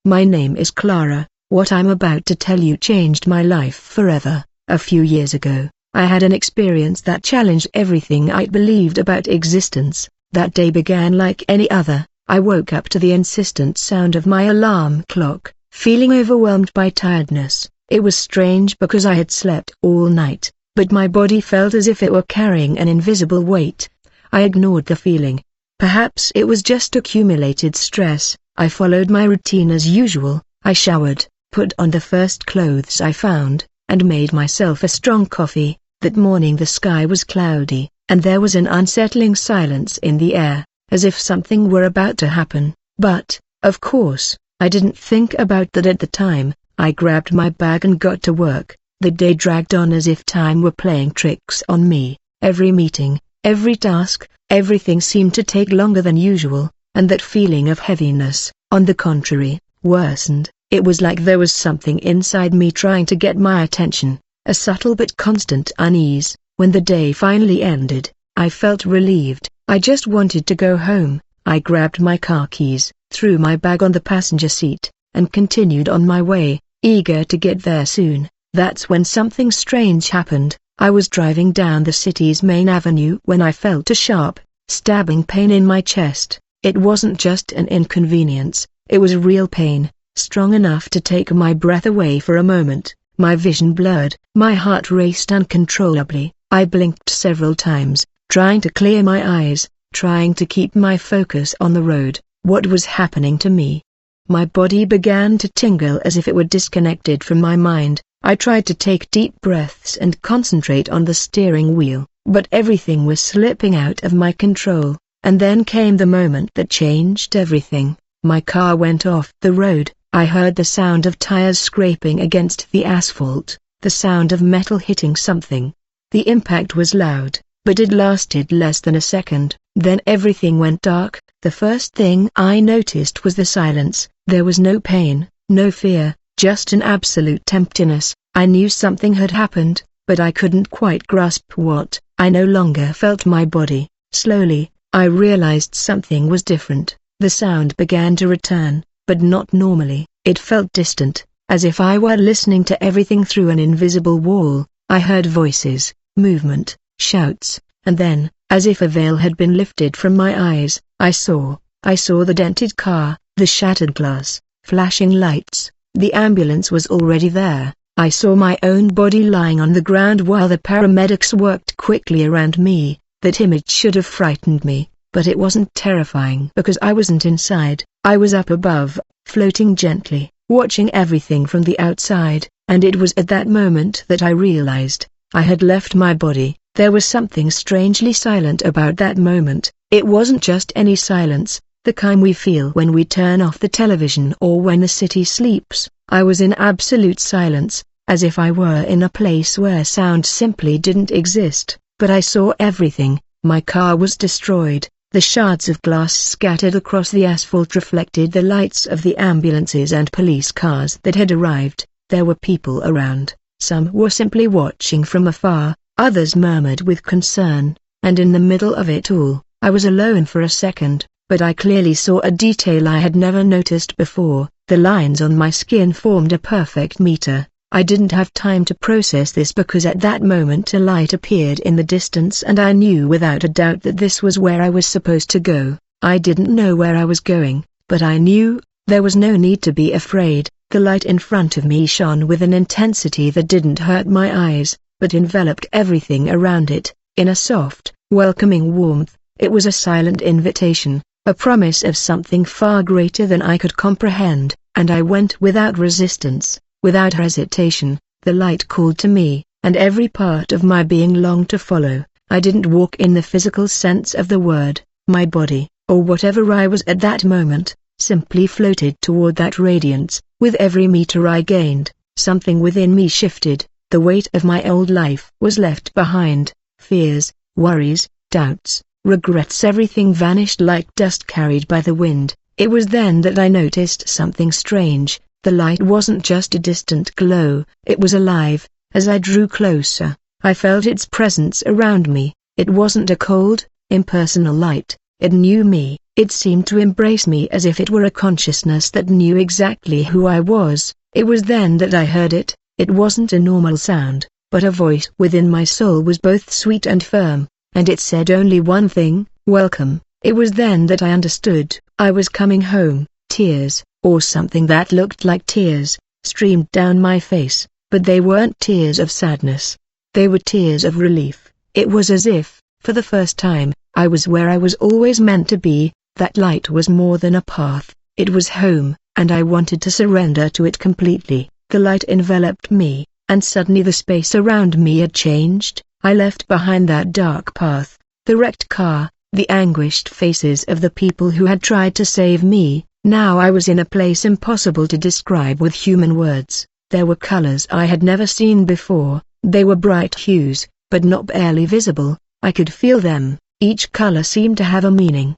My name is Clara. What I'm about to tell you changed my life forever. A few years ago, I had an experience that challenged everything I'd believed about existence. That day began like any other. I woke up to the insistent sound of my alarm clock, feeling overwhelmed by tiredness. It was strange because I had slept all night, but my body felt as if it were carrying an invisible weight. I ignored the feeling. Perhaps it was just accumulated stress. I followed my routine as usual. I showered, put on the first clothes I found, and made myself a strong coffee. That morning the sky was cloudy, and there was an unsettling silence in the air, as if something were about to happen. But, of course, I didn't think about that at the time. I grabbed my bag and got to work. The day dragged on as if time were playing tricks on me. Every meeting, every task, everything seemed to take longer than usual, and that feeling of heaviness, on the contrary, worsened. It was like there was something inside me trying to get my attention, a subtle but constant unease. When the day finally ended, I felt relieved. I just wanted to go home. I grabbed my car keys, threw my bag on the passenger seat, and continued on my way, eager to get there soon. That's when something strange happened. I was driving down the city's main avenue when I felt a sharp, stabbing pain in my chest. It wasn't just an inconvenience, it was real pain, strong enough to take my breath away for a moment. My vision blurred, my heart raced uncontrollably. I blinked several times, trying to clear my eyes, trying to keep my focus on the road. What was happening to me? My body began to tingle as if it were disconnected from my mind. I tried to take deep breaths and concentrate on the steering wheel, but everything was slipping out of my control. And then came the moment that changed everything. My car went off the road. I heard the sound of tires scraping against the asphalt, the sound of metal hitting something. The impact was loud, but it lasted less than a second. Then everything went dark. The first thing I noticed was the silence. There was no pain, no fear, just an absolute emptiness. I knew something had happened, but I couldn't quite grasp what. I no longer felt my body. Slowly, I realized something was different. The sound began to return, but not normally. It felt distant, as if I were listening to everything through an invisible wall. I heard voices, movement, shouts, and then, as if a veil had been lifted from my eyes, I saw the dented car, the shattered glass, flashing lights. The ambulance was already there. I saw my own body lying on the ground while the paramedics worked quickly around me. That image should have frightened me, but it wasn't terrifying because I wasn't inside. I was up above, floating gently, watching everything from the outside, and it was at that moment that I realized I had left my body. There was something strangely silent about that moment. It wasn't just any silence, the kind we feel when we turn off the television or when the city sleeps. I was in absolute silence, as if I were in a place where sound simply didn't exist. But I saw everything. My car was destroyed. The shards of glass scattered across the asphalt reflected the lights of the ambulances and police cars that had arrived. There were people around. Some were simply watching from afar, others murmured with concern, and in the middle of it all, I was alone for a second, but I clearly saw a detail I had never noticed before. The lines on my skin formed a perfect meter. I didn't have time to process this because at that moment a light appeared in the distance and I knew without a doubt that this was where I was supposed to go. I didn't know where I was going, but I knew there was no need to be afraid. The light in front of me shone with an intensity that didn't hurt my eyes, but enveloped everything around it, in a soft, welcoming warmth. It was a silent invitation, a promise of something far greater than I could comprehend, and I went without resistance. Without hesitation, the light called to me, and every part of my being longed to follow. I didn't walk in the physical sense of the word. My body, or whatever I was at that moment, simply floated toward that radiance. With every meter I gained, something within me shifted. The weight of my old life was left behind. Fears, worries, doubts, regrets, everything vanished like dust carried by the wind. It was then that I noticed something strange. The light wasn't just a distant glow, it was alive. As I drew closer, I felt its presence around me. It wasn't a cold, impersonal light, it knew me, It seemed to embrace me as if it were a consciousness that knew exactly who I was. It was then that I heard it. It wasn't a normal sound, but a voice within my soul was both sweet and firm, and it said only one thing: welcome. It was then that I understood. I was coming home. Tears, or something that looked like tears, streamed down my face, but they weren't tears of sadness. They were tears of relief. It was as if, for the first time, I was where I was always meant to be. That light was more than a path, it was home, and I wanted to surrender to it completely. The light enveloped me, and suddenly the space around me had changed. I left behind that dark path, the wrecked car, the anguished faces of the people who had tried to save me. Now I was in a place impossible to describe with human words. There were colors I had never seen before. They were bright hues, but not barely visible. I could feel them. Each color seemed to have a meaning,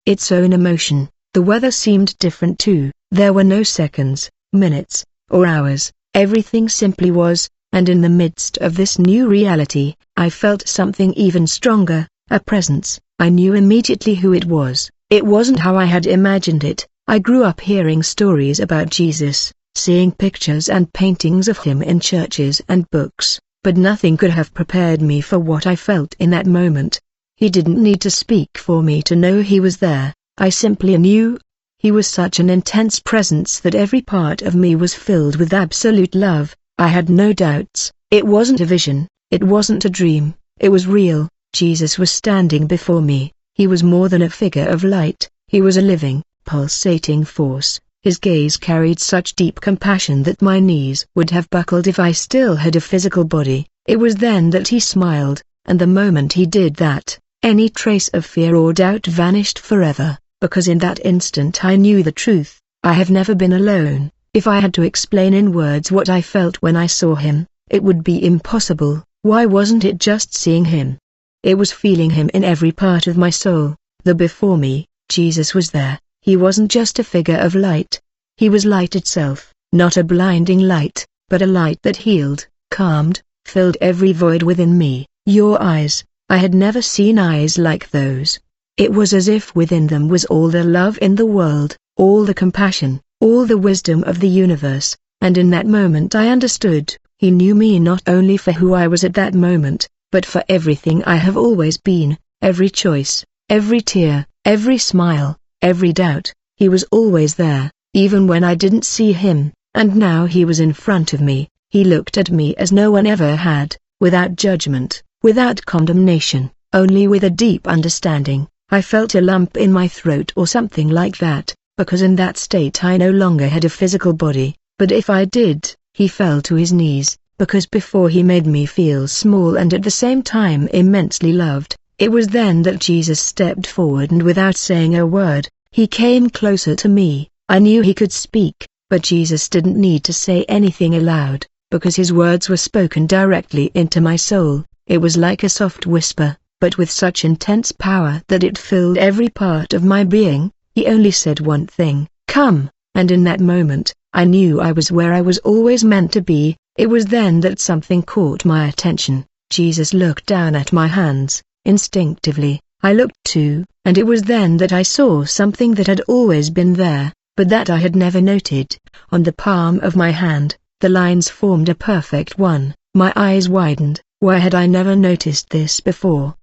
its own emotion. The weather seemed different too. There were no seconds, minutes, or hours. Everything simply was, and in the midst of this new reality, I felt something even stronger, a presence. I knew immediately who it was. It wasn't how I had imagined it. I grew up hearing stories about Jesus, seeing pictures and paintings of him in churches and books, but nothing could have prepared me for what I felt in that moment. He didn't need to speak for me to know he was there. I simply knew. He was such an intense presence that every part of me was filled with absolute love. I had no doubts. It wasn't a vision, it wasn't a dream, it was real. Jesus was standing before me. He was more than a figure of light. He was a living, pulsating force. His gaze carried such deep compassion that my knees would have buckled if I still had a physical body. It was then that he smiled, and the moment he did that, any trace of fear or doubt vanished forever, because in that instant I knew the truth. I have never been alone. If I had to explain in words what I felt when I saw him, it would be impossible. Why wasn't it just seeing him? It was feeling him in every part of my soul. Before me, Jesus was there. He wasn't just a figure of light. He was light itself, not a blinding light, but a light that healed, calmed, filled every void within me. Your eyes, I had never seen eyes like those. It was as if within them was all the love in the world, all the compassion, all the wisdom of the universe, and in that moment I understood. He knew me not only for who I was at that moment, but for everything I have always been, every choice, every tear, every smile, every doubt. He was always there, even when I didn't see him, and now he was in front of me. He looked at me as no one ever had, without judgment, without condemnation, only with a deep understanding. I felt a lump in my throat or something like that, because in that state I no longer had a physical body, but if I did, he fell to his knees, because before he made me feel small and at the same time immensely loved. It was then that Jesus stepped forward and without saying a word, he came closer to me. I knew he could speak, but Jesus didn't need to say anything aloud, because his words were spoken directly into my soul. It was like a soft whisper, but with such intense power that it filled every part of my being. He only said one thing: come, and in that moment, I knew I was where I was always meant to be. It was then that something caught my attention. Jesus looked down at my hands. Instinctively, I looked too, and it was then that I saw something that had always been there, but that I had never noted. On the palm of my hand, the lines formed a perfect one. My eyes widened. Why had I never noticed this before?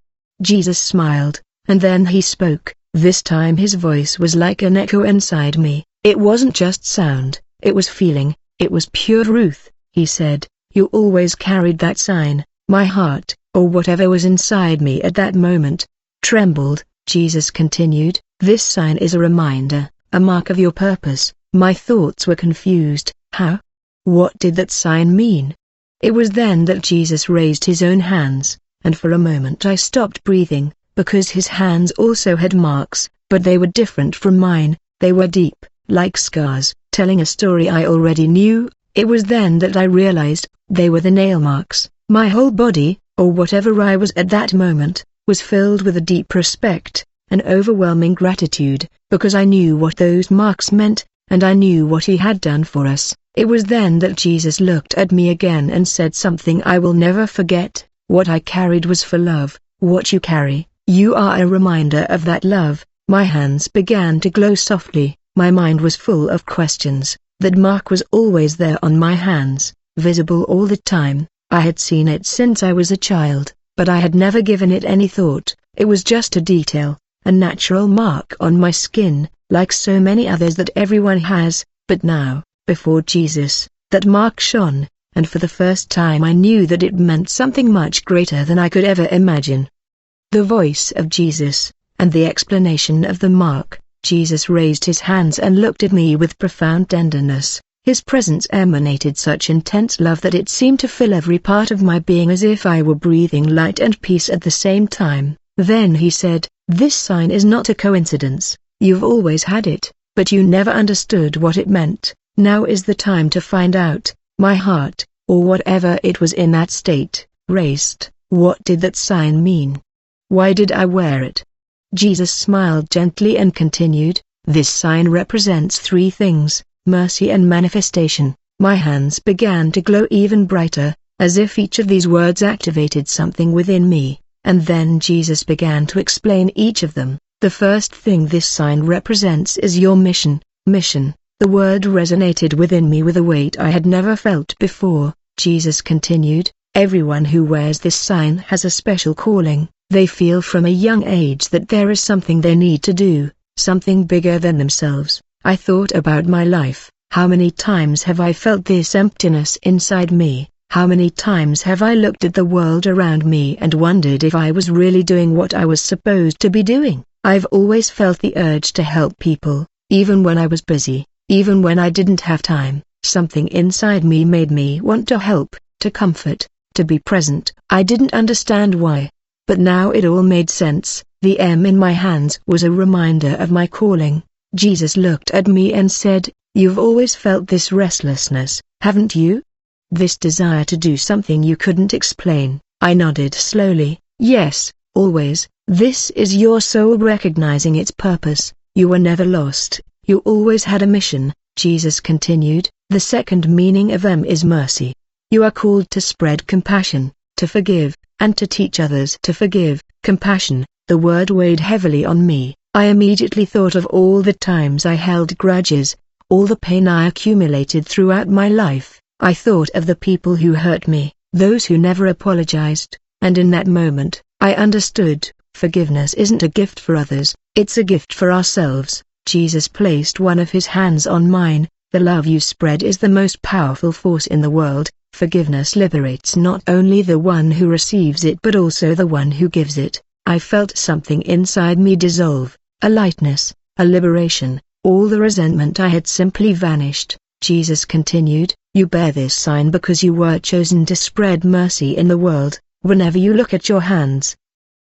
Jesus smiled, and then he spoke. This time his voice was like an echo inside me. It wasn't just sound, it was feeling, it was pure truth. He said, "You always carried that sign." My heart, or whatever was inside me at that moment, trembled. Jesus continued, "This sign is a reminder, a mark of your purpose." My thoughts were confused. How? What did that sign mean? It was then that Jesus raised his own hands, and for a moment I stopped breathing, because his hands also had marks, but they were different from mine. They were deep, like scars, telling a story I already knew. It was then that I realized, they were the nail marks. My whole body, or whatever I was at that moment, was filled with a deep respect, an overwhelming gratitude, because I knew what those marks meant, and I knew what he had done for us. It was then that Jesus looked at me again and said something I will never forget: what I carried was for love. What you carry, you are a reminder of that love. My hands began to glow softly. My mind was full of questions. That mark was always there on my hands, visible all the time. I had seen it since I was a child, but I had never given it any thought. It was just a detail, a natural mark on my skin, like so many others that everyone has. But now, before Jesus, that mark shone, and for the first time I knew that it meant something much greater than I could ever imagine. The voice of Jesus, and the explanation of the mark. Jesus raised his hands and looked at me with profound tenderness. His presence emanated such intense love that it seemed to fill every part of my being as if I were breathing light and peace at the same time. Then he said, "This sign is not a coincidence. You've always had it, but you never understood what it meant. Now is the time to find out." My heart, or whatever it was in that state, raced. What did that sign mean? Why did I wear it? Jesus smiled gently and continued, "This sign represents three things: mercy and manifestation." My hands began to glow even brighter, as if each of these words activated something within me, and then Jesus began to explain each of them. The first thing this sign represents is your mission. Mission. The word resonated within me with a weight I had never felt before. Jesus continued, "Everyone who wears this sign has a special calling. They feel from a young age that there is something they need to do, something bigger than themselves." I thought about my life. How many times have I felt this emptiness inside me? How many times have I looked at the world around me and wondered if I was really doing what I was supposed to be doing? I've always felt the urge to help people, even when I was busy, even when I didn't have time. Something inside me made me want to help, to comfort, to be present. I didn't understand why. But now it all made sense. The M in my hands was a reminder of my calling. Jesus looked at me and said, "You've always felt this restlessness, haven't you? This desire to do something you couldn't explain." I nodded slowly. "Yes, always. This is your soul recognizing its purpose. You were never lost. You always had a mission." Jesus continued, "The second meaning of M is mercy. You are called to spread compassion, to forgive, and to teach others to forgive." Compassion, the word weighed heavily on me. I immediately thought of all the times I held grudges, all the pain I accumulated throughout my life. I thought of the people who hurt me, those who never apologized, and in that moment, I understood, forgiveness isn't a gift for others, it's a gift for ourselves. Jesus placed one of his hands on mine. "The love you spread is the most powerful force in the world. Forgiveness liberates not only the one who receives it but also the one who gives it." I felt something inside me dissolve, a lightness, a liberation. All the resentment I had simply vanished. Jesus continued, "You bear this sign because you were chosen to spread mercy in the world. Whenever you look at your hands,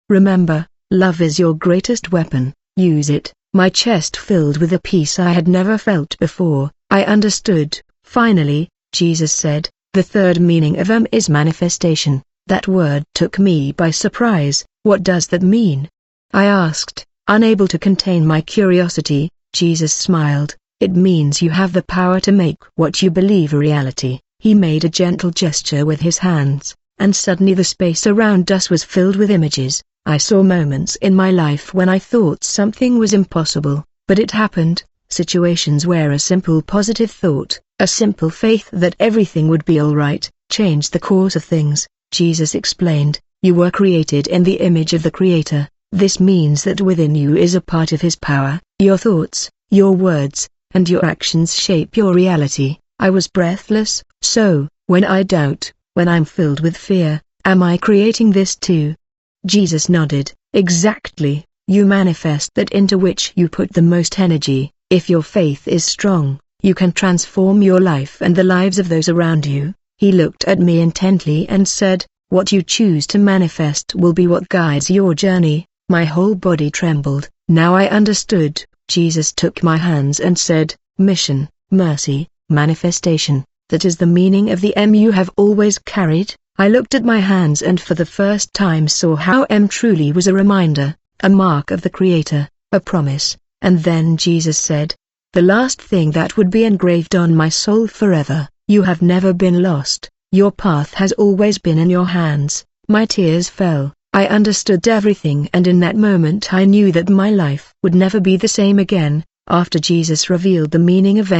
remember, love is your greatest weapon. Use it." My chest filled with a peace I had never felt before. I understood. Finally, Jesus said, "The third meaning of M is manifestation." That word took me by surprise. What does that mean? I asked, unable to contain my curiosity. Jesus smiled. "It means you have the power to make what you believe a reality." He made a gentle gesture with his hands, and suddenly the space around us was filled with images. I saw moments in my life when I thought something was impossible, but it happened. Situations where a simple positive thought, a simple faith that everything would be all right, changed the course of things. Jesus explained, "You were created in the image of the Creator. This means that within you is a part of His power. Your thoughts, your words, and your actions shape your reality." I was breathless. So, when I doubt, when I'm filled with fear, am I creating this too? Jesus nodded. "Exactly. You manifest that into which you put the most energy. If your faith is strong, you can transform your life and the lives of those around you." He looked at me intently and said, "What you choose to manifest will be what guides your journey." My whole body trembled. Now I understood. Jesus took my hands and said, "Mission, mercy, manifestation. That is the meaning of the M you have always carried." I looked at my hands and for the first time saw how M truly was a reminder, a mark of the Creator, a promise. And then Jesus said, "The last thing that would be engraved on my soul forever. You have never been lost. Your path has always been in your hands." My tears fell. I understood everything, and in that moment I knew that my life would never be the same again. After Jesus revealed the meaning of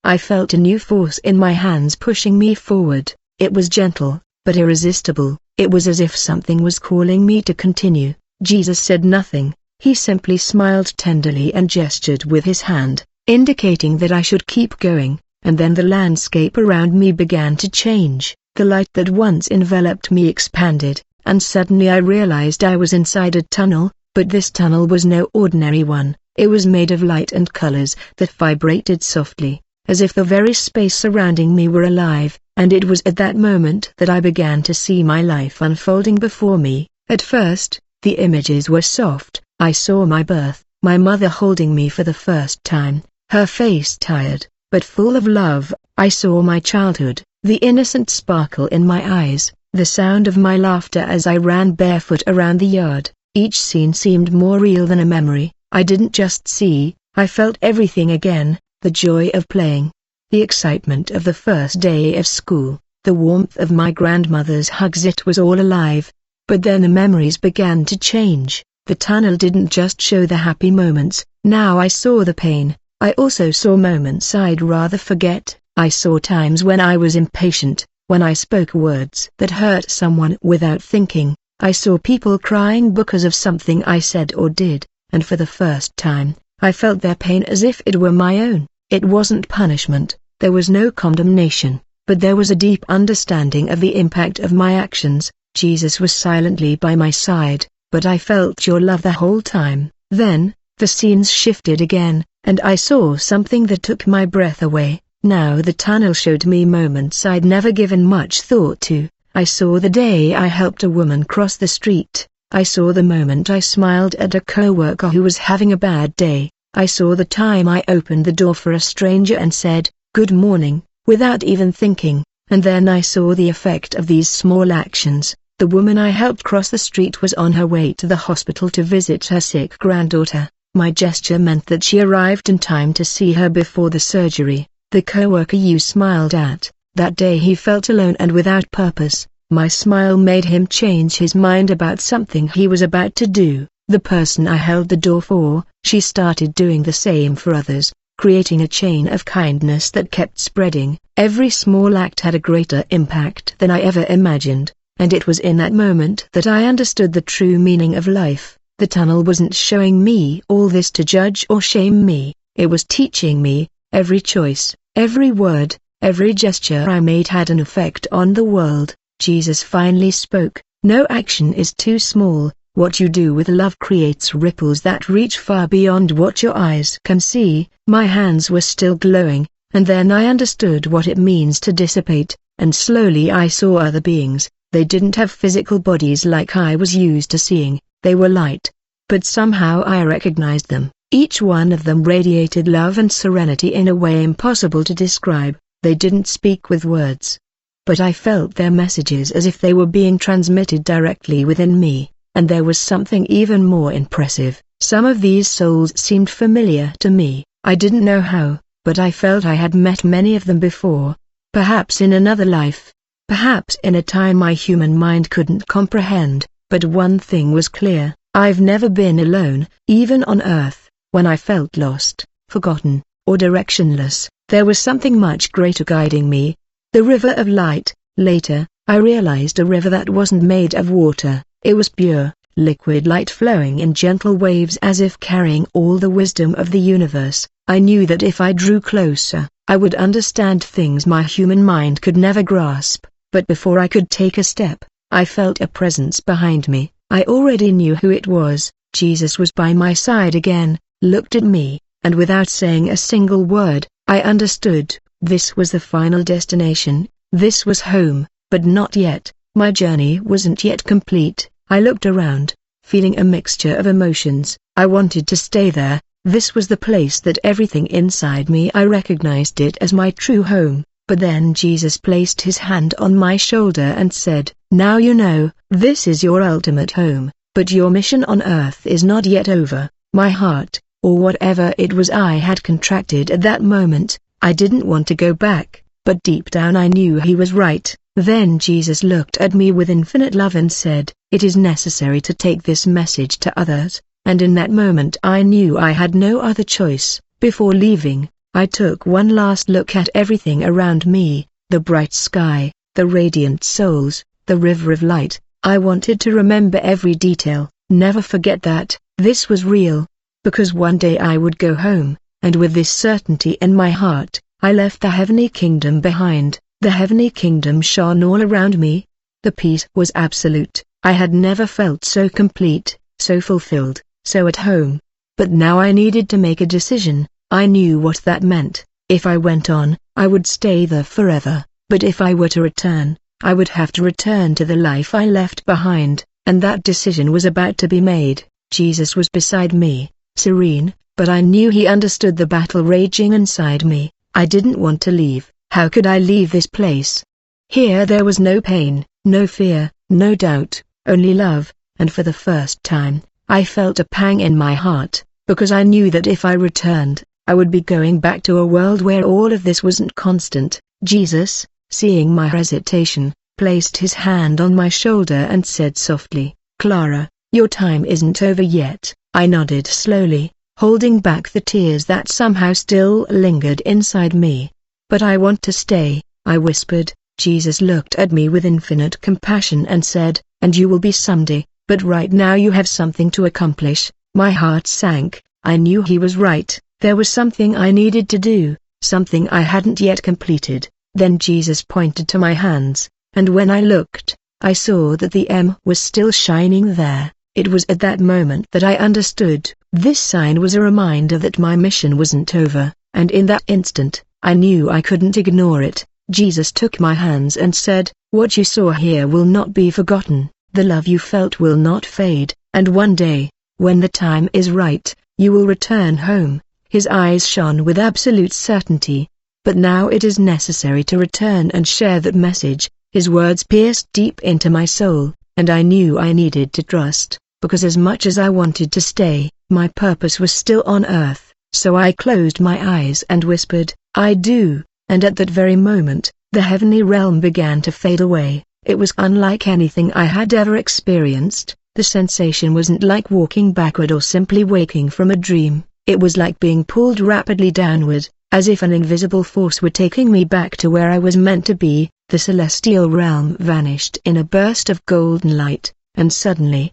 I felt a new force in my hands pushing me forward. It was gentle, but irresistible. It was as if something was calling me to continue. Jesus said nothing. He simply smiled tenderly and gestured with his hand, indicating that I should keep going, and then the landscape around me began to change. The light that once enveloped me expanded, and suddenly I realized I was inside a tunnel, but this tunnel was no ordinary one. It was made of light and colors that vibrated softly, as if the very space surrounding me were alive, and it was at that moment that I began to see my life unfolding before me. At first, the images were soft. I saw my birth, my mother holding me for the first time, her face tired, but full of love. I saw my childhood, the innocent sparkle in my eyes, the sound of my laughter as I ran barefoot around the yard. Each scene seemed more real than a memory. I didn't just see, I felt everything again: the joy of playing, the excitement of the first day of school, the warmth of my grandmother's hugs. It was all alive. But then the memories began to change. The tunnel didn't just show the happy moments. Now I saw the pain. I also saw moments I'd rather forget. I saw times when I was impatient, when I spoke words that hurt someone without thinking. I saw people crying because of something I said or did, and for the first time, I felt their pain as if it were my own. It wasn't punishment, there was no condemnation, but there was a deep understanding of the impact of my actions. Jesus was silently by my side, but I felt your love the whole time. Then, the scenes shifted again, and I saw something that took my breath away. Now the tunnel showed me moments I'd never given much thought to. I saw the day I helped a woman cross the street. I saw the moment I smiled at a coworker who was having a bad day. I saw the time I opened the door for a stranger and said, "Good morning," without even thinking. And then I saw the effect of these small actions. The woman I helped cross the street was on her way to the hospital to visit her sick granddaughter. My gesture meant that she arrived in time to see her before the surgery. The coworker you smiled at, that day he felt alone and without purpose. My smile made him change his mind about something he was about to do. The person I held the door for, she started doing the same for others, creating a chain of kindness that kept spreading. Every small act had a greater impact than I ever imagined, and it was in that moment that I understood the true meaning of life. The tunnel wasn't showing me all this to judge or shame me, it was teaching me. Every choice, every word, every gesture I made had an effect on the world. Jesus finally spoke, "No action is too small. What you do with love creates ripples that reach far beyond what your eyes can see." My hands were still glowing, and then I understood what it means to dissipate, and slowly I saw other beings. They didn't have physical bodies like I was used to seeing, they were light. But somehow I recognized them. Each one of them radiated love and serenity in a way impossible to describe. They didn't speak with words, but I felt their messages as if they were being transmitted directly within me. And there was something even more impressive. Some of these souls seemed familiar to me. I didn't know how, but I felt I had met many of them before. Perhaps in another life. Perhaps in a time my human mind couldn't comprehend. But one thing was clear: I've never been alone. Even on Earth, when I felt lost, forgotten, or directionless, there was something much greater guiding me. The river of light. Later, I realized a river that wasn't made of water. It was pure, liquid light flowing in gentle waves as if carrying all the wisdom of the universe. I knew that if I drew closer, I would understand things my human mind could never grasp. But before I could take a step, I felt a presence behind me. I already knew who it was. Jesus was by my side again, looked at me, and without saying a single word, I understood. This was the final destination. This was home, but not yet. My journey wasn't yet complete. I looked around, feeling a mixture of emotions. I wanted to stay there. This was the place that everything inside me. I recognized it as my true home. But then Jesus placed his hand on my shoulder and said, "Now you know, this is your ultimate home, but your mission on Earth is not yet over." My heart, or whatever it was I had contracted at that moment. I didn't want to go back, but deep down I knew he was right. Then Jesus looked at me with infinite love and said, "It is necessary to take this message to others," and in that moment I knew I had no other choice. Before leaving, I took one last look at everything around me, the bright sky, the radiant souls, the river of light. I wanted to remember every detail, never forget that this was real, because one day I would go home, and with this certainty in my heart, I left the heavenly kingdom behind. The heavenly kingdom shone all around me. The peace was absolute. I had never felt so complete, so fulfilled, so at home. But now I needed to make a decision. I knew what that meant. If I went on, I would stay there forever, but if I were to return, I would have to return to the life I left behind, and that decision was about to be made. Jesus was beside me, serene, but I knew he understood the battle raging inside me. I didn't want to leave. How could I leave this place? Here there was no pain, no fear, no doubt, only love, and for the first time, I felt a pang in my heart, because I knew that if I returned, I would be going back to a world where all of this wasn't constant. Jesus, seeing my hesitation, placed his hand on my shoulder and said softly, "Clara, your time isn't over yet." I nodded slowly, holding back the tears that somehow still lingered inside me. "But I want to stay," I whispered. Jesus looked at me with infinite compassion and said, "And you will be someday, but right now you have something to accomplish." My heart sank. I knew he was right. There was something I needed to do, something I hadn't yet completed. Then Jesus pointed to my hands, and when I looked, I saw that the M was still shining there. It was at that moment that I understood. This sign was a reminder that my mission wasn't over, and in that instant, I knew I couldn't ignore it. Jesus took my hands and said, "What you saw here will not be forgotten, the love you felt will not fade, and one day, when the time is right, you will return home." His eyes shone with absolute certainty. But now it is necessary to return and share that message. His words pierced deep into my soul, and I knew I needed to trust, because as much as I wanted to stay, my purpose was still on earth. So I closed my eyes and whispered, "I do," and at that very moment, the heavenly realm began to fade away. It was unlike anything I had ever experienced. The sensation wasn't like walking backward or simply waking from a dream. It was like being pulled rapidly downward, as if an invisible force were taking me back to where I was meant to be. The celestial realm vanished in a burst of golden light, and suddenly,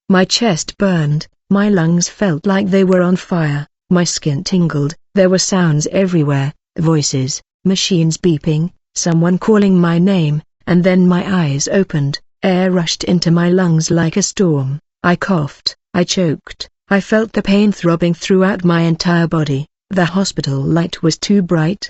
my chest burned, my lungs felt like they were on fire. My skin tingled, there were sounds everywhere, voices, machines beeping, someone calling my name, and then my eyes opened, air rushed into my lungs like a storm. I coughed, I choked, I felt the pain throbbing throughout my entire body. The hospital light was too bright.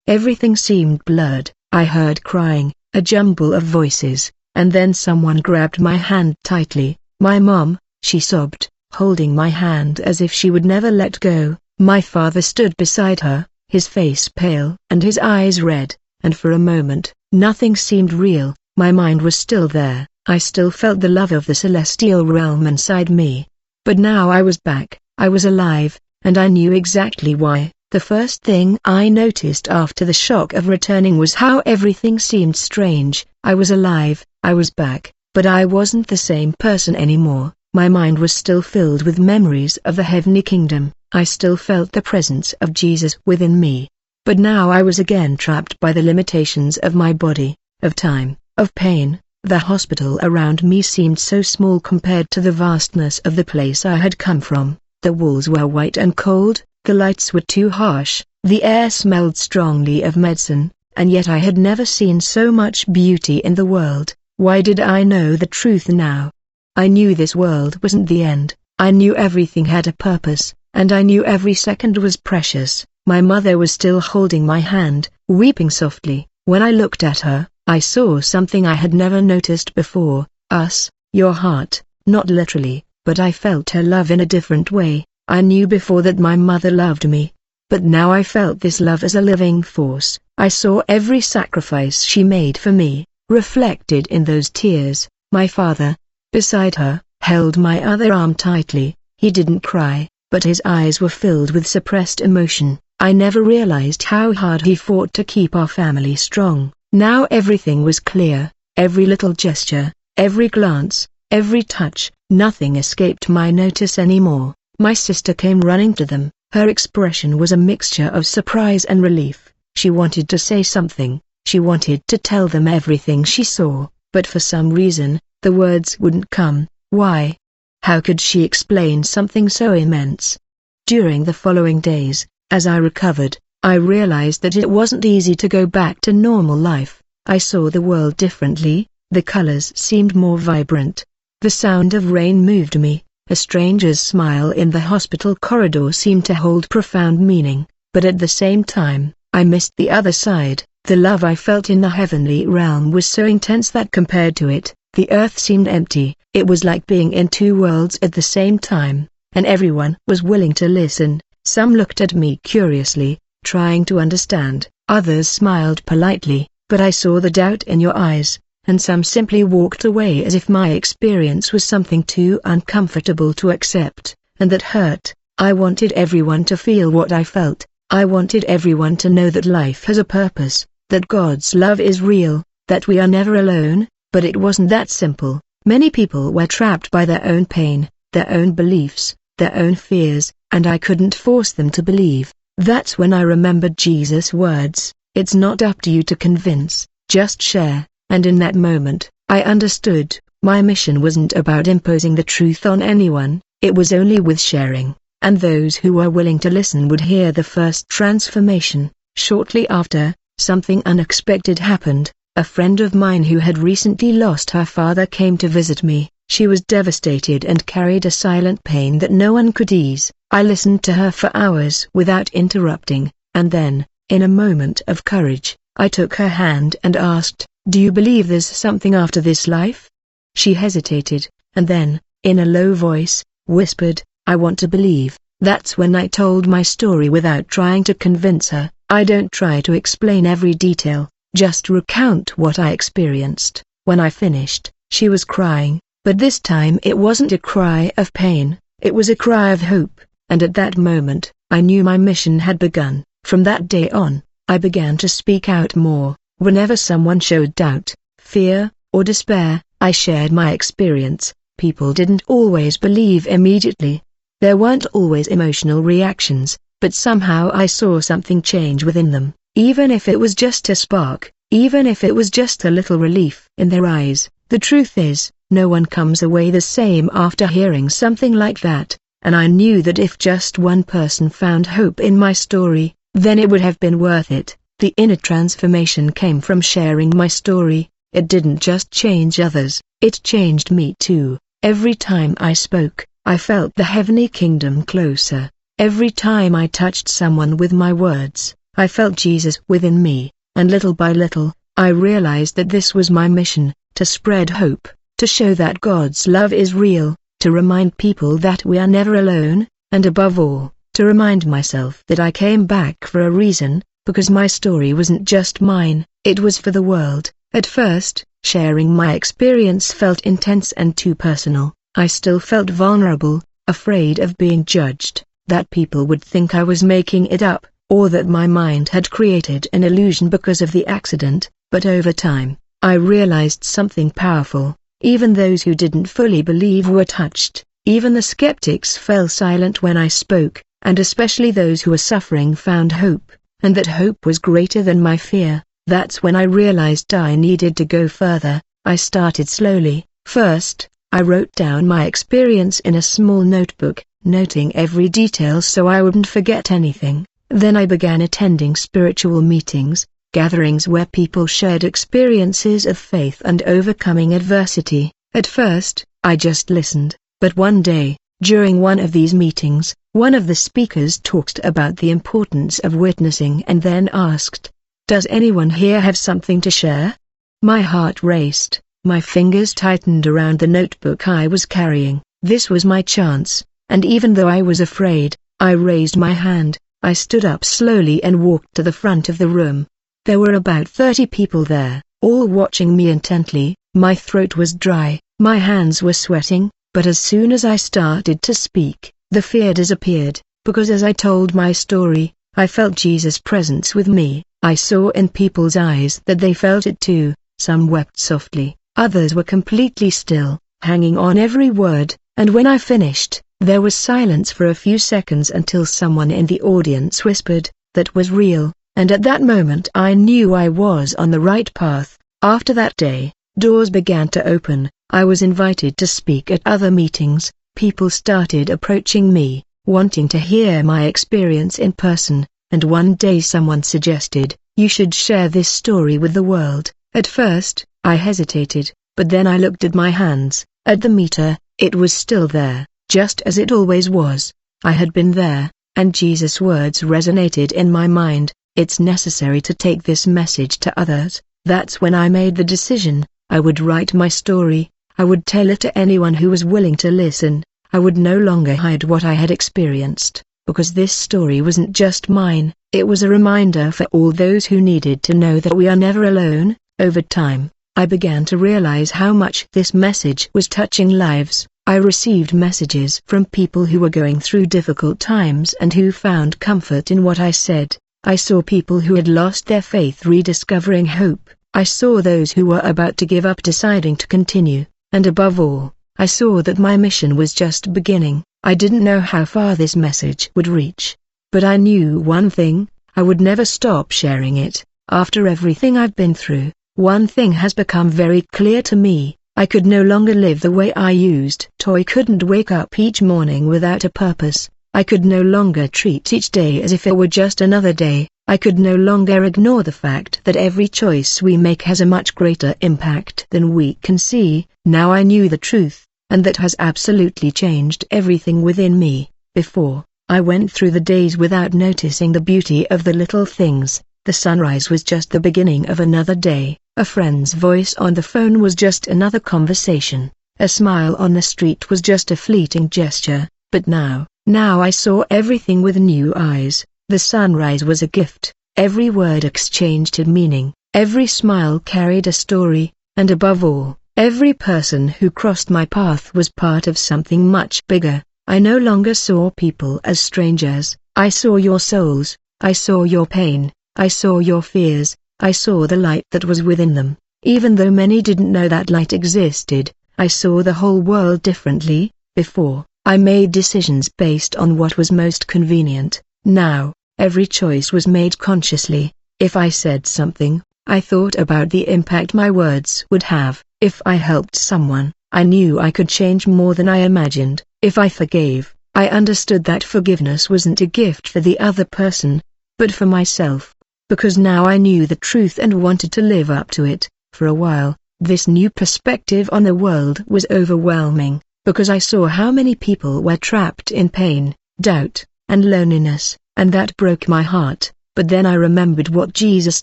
Everything seemed blurred. I heard crying, a jumble of voices, and then someone grabbed my hand tightly. "My mom," she sobbed, holding my hand as if she would never let go. My father stood beside her, his face pale and his eyes red, and for a moment, nothing seemed real. My mind was still there, I still felt the love of the celestial realm inside me. But now I was back, I was alive, and I knew exactly why. The first thing I noticed after the shock of returning was how everything seemed strange. I was alive, I was back, but I wasn't the same person anymore. My mind was still filled with memories of the heavenly kingdom. I still felt the presence of Jesus within me. But now I was again trapped by the limitations of my body, of time, of pain. The hospital around me seemed so small compared to the vastness of the place I had come from. The walls were white and cold, the lights were too harsh, the air smelled strongly of medicine, and yet I had never seen so much beauty in the world. Why did I know the truth now? I knew this world wasn't the end. I knew everything had a purpose, and I knew every second was precious. My mother was still holding my hand, weeping softly. When I looked at her, I saw something I had never noticed before. Us, your heart, not literally, but I felt her love in a different way. I knew before that my mother loved me, but now I felt this love as a living force. I saw every sacrifice she made for me, reflected in those tears. My father, beside her, held my other arm tightly. He didn't cry, but his eyes were filled with suppressed emotion. I never realized how hard he fought to keep our family strong. Now everything was clear, every little gesture, every glance, every touch, nothing escaped my notice anymore. My sister came running to them. Her expression was a mixture of surprise and relief. She wanted to say something, she wanted to tell them everything she saw, but for some reason, the words wouldn't come. Why? How could she explain something so immense? During the following days, as I recovered, I realized that it wasn't easy to go back to normal life. I saw the world differently, the colors seemed more vibrant. The sound of rain moved me, a stranger's smile in the hospital corridor seemed to hold profound meaning, but at the same time, I missed the other side. The love I felt in the heavenly realm was so intense that compared to it, the earth seemed empty. It was like being in two worlds at the same time, and everyone was willing to listen. Some looked at me curiously, trying to understand, others smiled politely, but I saw the doubt in your eyes, and some simply walked away as if my experience was something too uncomfortable to accept, and that hurt. I wanted everyone to feel what I felt. I wanted everyone to know that life has a purpose, that God's love is real, that we are never alone, but it wasn't that simple. Many people were trapped by their own pain, their own beliefs, their own fears, and I couldn't force them to believe. That's when I remembered Jesus' words, "It's not up to you to convince, just share." And in that moment, I understood, my mission wasn't about imposing the truth on anyone, it was only with sharing, and those who were willing to listen would hear the first transformation. Shortly after, something unexpected happened. A friend of mine who had recently lost her father came to visit me. She was devastated and carried a silent pain that no one could ease. I listened to her for hours without interrupting, and then, in a moment of courage, I took her hand and asked, "Do you believe there's something after this life?" She hesitated, and then, in a low voice, whispered, "I want to believe." That's when I told my story without trying to convince her. I don't try to explain every detail, just recount what I experienced. When I finished, she was crying, but this time it wasn't a cry of pain, it was a cry of hope, and at that moment, I knew my mission had begun. From that day on, I began to speak out more. Whenever someone showed doubt, fear, or despair, I shared my experience. People didn't always believe immediately. There weren't always emotional reactions, but somehow I saw something change within them, even if it was just a spark, even if it was just a little relief in their eyes. The truth is, no one comes away the same after hearing something like that, and I knew that if just one person found hope in my story, then it would have been worth it. The inner transformation came from sharing my story. It didn't just change others, it changed me too. Every time I spoke, I felt the heavenly kingdom closer. Every time I touched someone with my words, I felt Jesus within me, and little by little, I realized that this was my mission, to spread hope, to show that God's love is real, to remind people that we are never alone, and above all, to remind myself that I came back for a reason, because my story wasn't just mine, it was for the world. At first, sharing my experience felt intense and too personal. I still felt vulnerable, afraid of being judged, that people would think I was making it up, or that my mind had created an illusion because of the accident. But over time, I realized something powerful. Even those who didn't fully believe were touched. Even the skeptics fell silent when I spoke, and especially those who were suffering found hope, and that hope was greater than my fear. That's when I realized I needed to go further. I started slowly. First, I wrote down my experience in a small notebook, noting every detail so I wouldn't forget anything. Then I began attending spiritual meetings, gatherings where people shared experiences of faith and overcoming adversity. At first, I just listened, but one day, during one of these meetings, one of the speakers talked about the importance of witnessing and then asked, "Does anyone here have something to share?" My heart raced, my fingers tightened around the notebook I was carrying. This was my chance, and even though I was afraid, I raised my hand. I stood up slowly and walked to the front of the room. There were about 30 people there, all watching me intently. My throat was dry, my hands were sweating, but as soon as I started to speak, the fear disappeared, because as I told my story, I felt Jesus' presence with me. I saw in people's eyes that they felt it too. Some wept softly, others were completely still, hanging on every word, and when I finished, there was silence for a few seconds until someone in the audience whispered, "That was real," and at that moment I knew I was on the right path. After that day, doors began to open. I was invited to speak at other meetings. People started approaching me, wanting to hear my experience in person, and one day someone suggested, "You should share this story with the world." At first, I hesitated, but then I looked at my hands, at the meter. It was still there, just as it always was. I had been there, and Jesus' words resonated in my mind. It's necessary to take this message to others. That's when I made the decision. I would write my story. I would tell it to anyone who was willing to listen. I would no longer hide what I had experienced, because this story wasn't just mine. It was a reminder for all those who needed to know that we are never alone. Over time, I began to realize how much this message was touching lives. I received messages from people who were going through difficult times and who found comfort in what I said. I saw people who had lost their faith rediscovering hope. I saw those who were about to give up deciding to continue, and above all, I saw that my mission was just beginning. I didn't know how far this message would reach, but I knew one thing: I would never stop sharing it. After everything I've been through, one thing has become very clear to me: I could no longer live the way I used to. I couldn't wake up each morning without a purpose. I could no longer treat each day as if it were just another day. I could no longer ignore the fact that every choice we make has a much greater impact than we can see. Now I knew the truth, and that has absolutely changed everything within me. Before, I went through the days without noticing the beauty of the little things. The sunrise was just the beginning of another day. A friend's voice on the phone was just another conversation. A smile on the street was just a fleeting gesture. But now I saw everything with new eyes. The sunrise was a gift. Every word exchanged had meaning. Every smile carried a story, and above all, every person who crossed my path was part of something much bigger. I no longer saw people as strangers. I saw your souls. I saw your pain. I saw your fears. I saw the light that was within them. Even though many didn't know that light existed, I saw the whole world differently. Before, I made decisions based on what was most convenient. Now, every choice was made consciously. If I said something, I thought about the impact my words would have. If I helped someone, I knew I could change more than I imagined. If I forgave, I understood that forgiveness wasn't a gift for the other person, but for myself. Because now I knew the truth and wanted to live up to it. For a while, this new perspective on the world was overwhelming, because I saw how many people were trapped in pain, doubt, and loneliness, and that broke my heart. But then I remembered what Jesus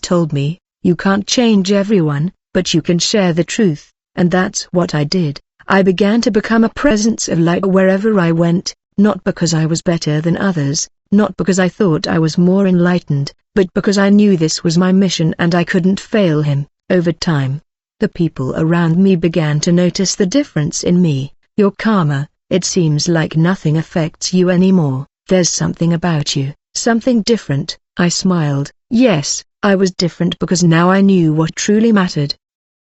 told me: you can't change everyone, but you can share the truth, and that's what I did. I began to become a presence of light wherever I went, not because I was better than others, not because I thought I was more enlightened, but because I knew this was my mission and I couldn't fail him. Over time, the people around me began to notice the difference in me. You're calmer, it seems like nothing affects you anymore. There's something about you, something different. I smiled. Yes, I was different because now I knew what truly mattered.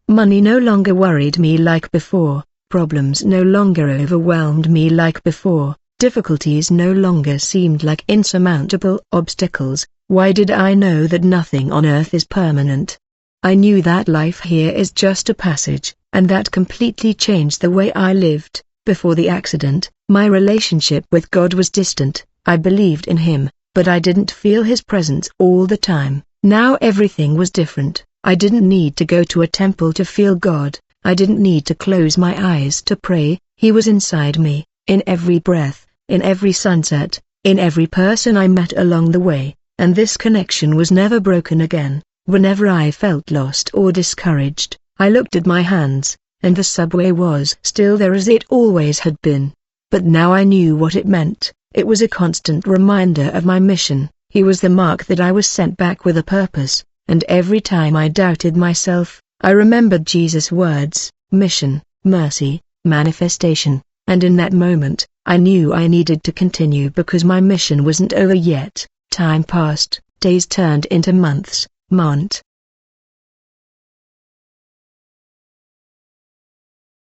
Money no longer worried me like before. Problems no longer overwhelmed me like before. Difficulties no longer seemed like insurmountable obstacles. Why did I know that nothing on earth is permanent? I knew that life here is just a passage, and that completely changed the way I lived. Before the accident, my relationship with God was distant. I believed in Him, but I didn't feel His presence all the time. Now everything was different. I didn't need to go to a temple to feel God. I didn't need to close my eyes to pray. He was inside me, in every breath, in every sunset, in every person I met along the way, and this connection was never broken again. Whenever I felt lost or discouraged, I looked at my hands, and the subway was still there as it always had been. But now I knew what it meant. It was a constant reminder of my mission. He was the mark that I was sent back with a purpose, and every time I doubted myself, I remembered Jesus' words: mission, mercy, manifestation, and in that moment, I knew I needed to continue because my mission wasn't over yet. Time passed, days turned into months,